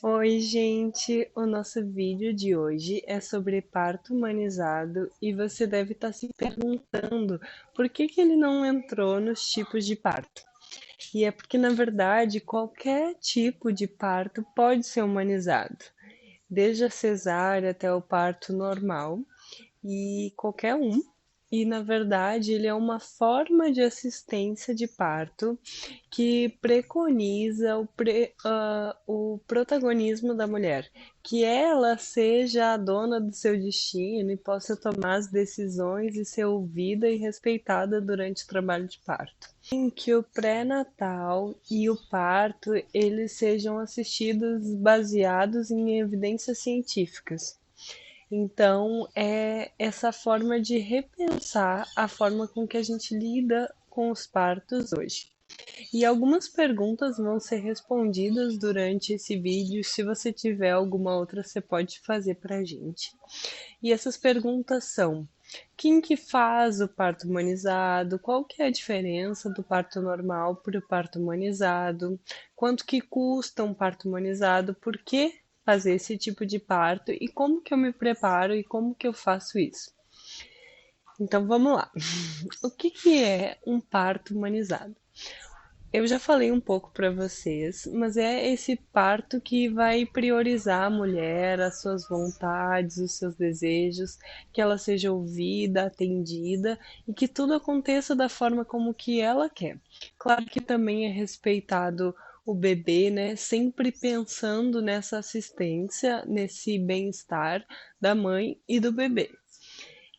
Oi, gente! O nosso vídeo de hoje é sobre parto humanizado e você deve estar se perguntando por que ele não entrou nos tipos de parto. E é porque, na verdade, qualquer tipo de parto pode ser humanizado, desde a cesárea até o parto normal e qualquer um. E na verdade, ele é uma forma de assistência de parto que preconiza o protagonismo da mulher, que ela seja a dona do seu destino e possa tomar as decisões e ser ouvida e respeitada durante o trabalho de parto. Em que o pré-natal e o parto eles sejam assistidos baseados em evidências científicas. Então, é essa forma de repensar a forma com que a gente lida com os partos hoje. E algumas perguntas vão ser respondidas durante esse vídeo. Se você tiver alguma outra, você pode fazer para a gente. E essas perguntas são: quem que faz o parto humanizado? Qual que é a diferença do parto normal para o parto humanizado? Quanto que custa um parto humanizado? Por que fazer esse tipo de parto? E como que eu me preparo e como que eu faço isso? Então vamos lá. O que que é um parto humanizado? Eu já falei um pouco para vocês, mas é esse parto que vai priorizar a mulher, as suas vontades, os seus desejos, que ela seja ouvida, atendida e que tudo aconteça da forma como que ela quer. Claro que também é respeitado o bebê, né? Sempre pensando nessa assistência, nesse bem-estar da mãe e do bebê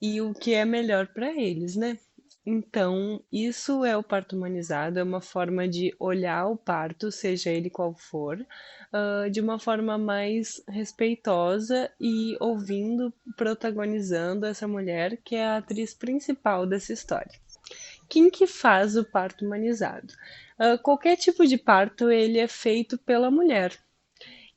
e o que é melhor para eles, né? Então, isso é o parto humanizado, é uma forma de olhar o parto, seja ele qual for, de uma forma mais respeitosa e ouvindo, protagonizando essa mulher que é a atriz principal dessa história. Quem que faz o parto humanizado? Qualquer tipo de parto ele é feito pela mulher,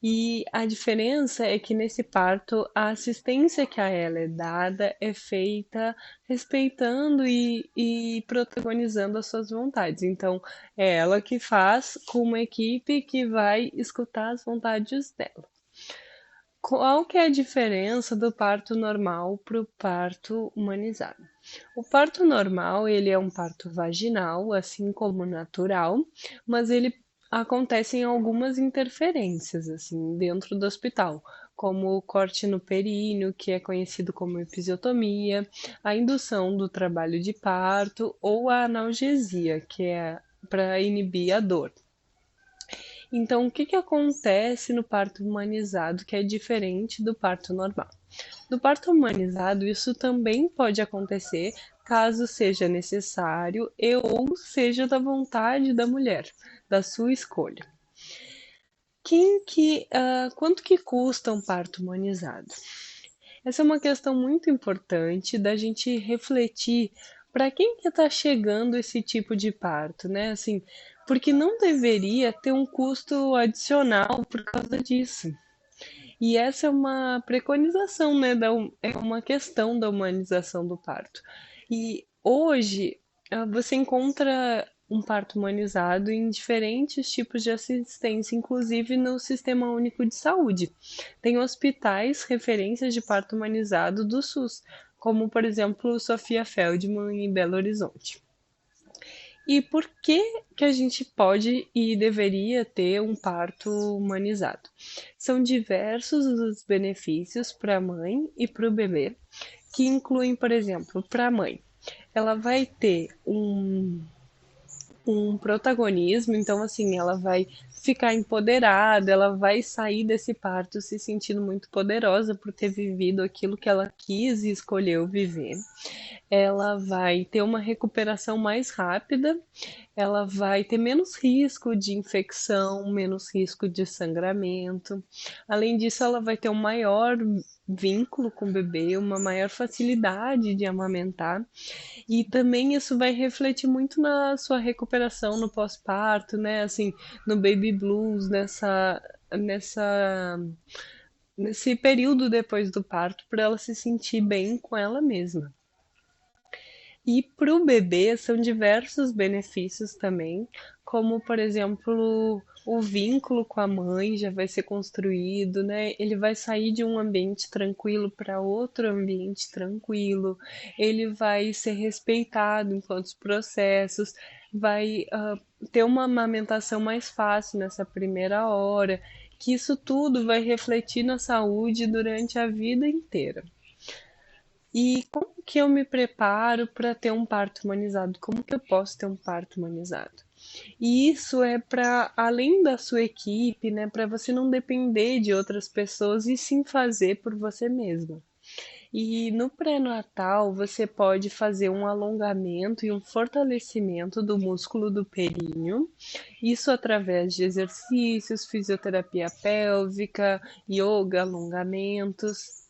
e a diferença é que nesse parto a assistência que a ela é dada é feita respeitando e protagonizando as suas vontades. Então, é ela que faz com uma equipe que vai escutar as vontades dela. Qual que é a diferença do parto normal para o parto humanizado? O parto normal, ele é um parto vaginal, assim como o natural, mas ele acontece em algumas interferências, assim, dentro do hospital, como o corte no períneo, que é conhecido como episiotomia, a indução do trabalho de parto ou a analgesia, que é para inibir a dor. Então, o que que acontece no parto humanizado que é diferente do parto normal? No parto humanizado, isso também pode acontecer caso seja necessário e ou seja da vontade da mulher, da sua escolha. Quanto que custa um parto humanizado? Essa é uma questão muito importante da gente refletir para quem que está chegando esse tipo de parto, né? Assim, porque não deveria ter um custo adicional por causa disso. E essa é uma preconização, né? É uma questão da humanização do parto. E hoje você encontra um parto humanizado em diferentes tipos de assistência, inclusive no Sistema Único de Saúde. Tem hospitais referências de parto humanizado do SUS, como por exemplo Sofia Feldman em Belo Horizonte. E por que que a gente pode e deveria ter um parto humanizado? São diversos os benefícios para a mãe e para o bebê, que incluem, por exemplo, para a mãe, ela vai ter um protagonismo, então assim, ela vai ficar empoderada, ela vai sair desse parto se sentindo muito poderosa por ter vivido aquilo que ela quis e escolheu viver. Ela vai ter uma recuperação mais rápida, ela vai ter menos risco de infecção, menos risco de sangramento. Além disso, ela vai ter um maior vínculo com o bebê, uma maior facilidade de amamentar. E também isso vai refletir muito na sua recuperação no pós-parto, né? Assim, no baby blues, nessa nesse período depois do parto, para ela se sentir bem com ela mesma. E para o bebê são diversos benefícios também, como por exemplo o vínculo com a mãe já vai ser construído, né? Ele vai sair de um ambiente tranquilo para outro ambiente tranquilo, ele vai ser respeitado enquanto os processos, vai ter uma amamentação mais fácil nessa primeira hora, que isso tudo vai refletir na saúde durante a vida inteira. E como que eu me preparo para ter um parto humanizado? Como que eu posso ter um parto humanizado? E isso é para além da sua equipe, né, para você não depender de outras pessoas e sim fazer por você mesma. E no pré-natal você pode fazer um alongamento e um fortalecimento do músculo do períneo, isso através de exercícios, fisioterapia pélvica, yoga, alongamentos,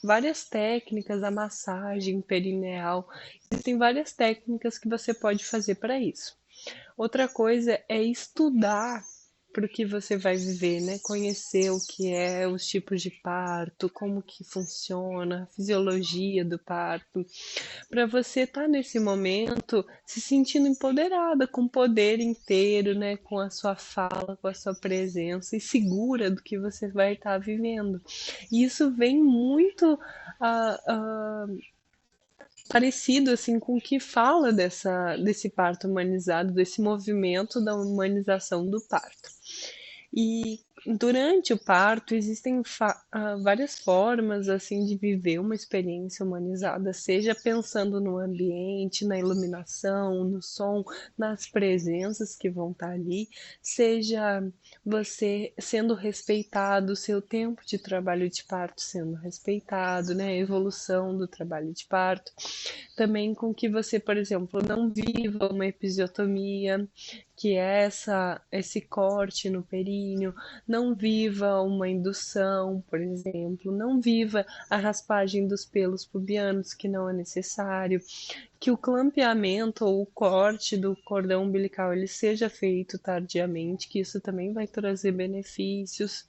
várias técnicas, a massagem perineal. Existem várias técnicas que você pode fazer para isso. Outra coisa é estudar para o que você vai viver, né? Conhecer o que é os tipos de parto, como que funciona, a fisiologia do parto, para você estar nesse momento se sentindo empoderada, com o poder inteiro, né? Com a sua fala, com a sua presença e segura do que você vai estar vivendo. E isso vem muito ah, ah, parecido assim com o que fala desse parto humanizado, desse movimento da humanização do parto. E durante o parto existem várias formas assim de viver uma experiência humanizada, seja pensando no ambiente, na iluminação, no som, nas presenças que vão estar ali, seja você sendo respeitado, o seu tempo de trabalho de parto sendo respeitado, né, a evolução do trabalho de parto, também com que você, por exemplo, não viva uma episiotomia, que é esse corte no períneo, não viva uma indução, por exemplo, não viva a raspagem dos pelos pubianos, que não é necessário, que o clampeamento ou o corte do cordão umbilical ele seja feito tardiamente, que isso também vai trazer benefícios.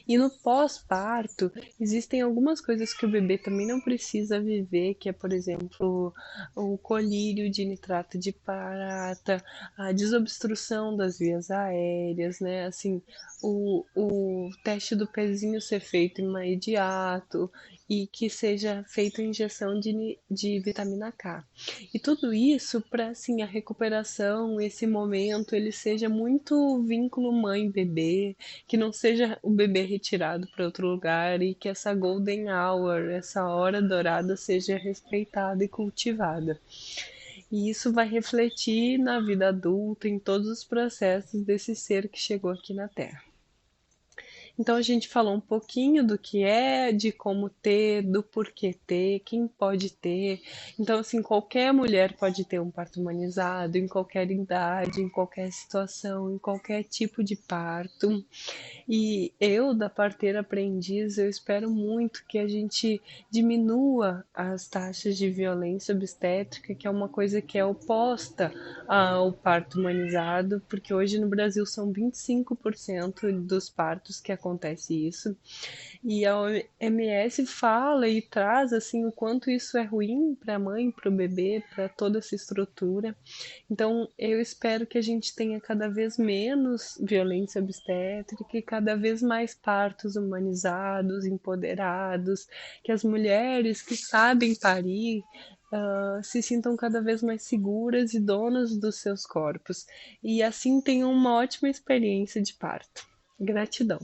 E no pós-parto, existem algumas coisas que o bebê também não precisa viver, que é, por exemplo, o colírio de nitrato de prata, a desobstrução das vias aéreas, né? Assim, o teste do pezinho ser feito imediato e que seja feita injeção de vitamina K. E tudo isso para assim a recuperação, esse momento, ele seja muito vínculo mãe-bebê, que não seja o bebê retirado para outro lugar e que essa golden hour, essa hora dourada, seja respeitada e cultivada. E isso vai refletir na vida adulta, em todos os processos desse ser que chegou aqui na Terra. Então a gente falou um pouquinho do que é, de como ter, do porquê ter, quem pode ter. Então, assim, qualquer mulher pode ter um parto humanizado, em qualquer idade, em qualquer situação, em qualquer tipo de parto. E eu, da parteira aprendiz, eu espero muito que a gente diminua as taxas de violência obstétrica, que é uma coisa que é oposta ao parto humanizado, porque hoje no Brasil são 25% dos partos que acontece isso. E a OMS fala e traz assim o quanto isso é ruim para a mãe, para o bebê, para toda essa estrutura. Então, eu espero que a gente tenha cada vez menos violência obstétrica e cada vez mais partos humanizados, empoderados, que as mulheres que sabem parir se sintam cada vez mais seguras e donas dos seus corpos e assim tenham uma ótima experiência de parto. Gratidão.